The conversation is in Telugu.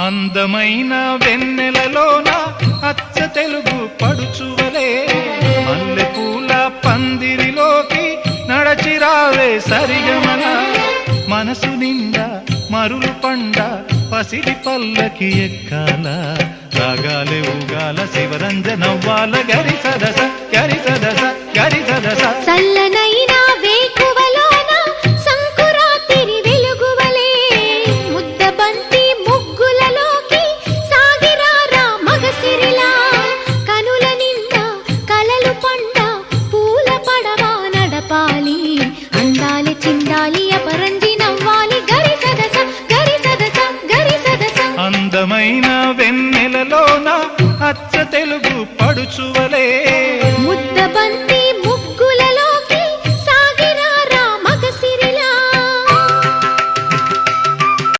అందమైన వెన్నెలలోన అచ్చ తెలుగు పడుచువలే మల్లెపూల పందిరిలోకి నడచిరావే సరిగమల మనసు నిండా మరులు పండ పసిడి పల్లకి ఎక్కాల రాగాలే ఊగాల శివరంజనవ్వాల గరి సదస గరి సదస గరి సదస చల్లనైనా వేకువలోన సంకురాతిరి వెలుగువలే ముద్దబంతి ముగ్గులలోకి సాగిరారా మగసిరిలా కనుల నిండా కలలు పండ పూల పడవా నడపాలి అందాలి చిందాలి అపరంజి నవ్వాలి గరి సదస గరి సదస గరి సదస అందమైన వెన్న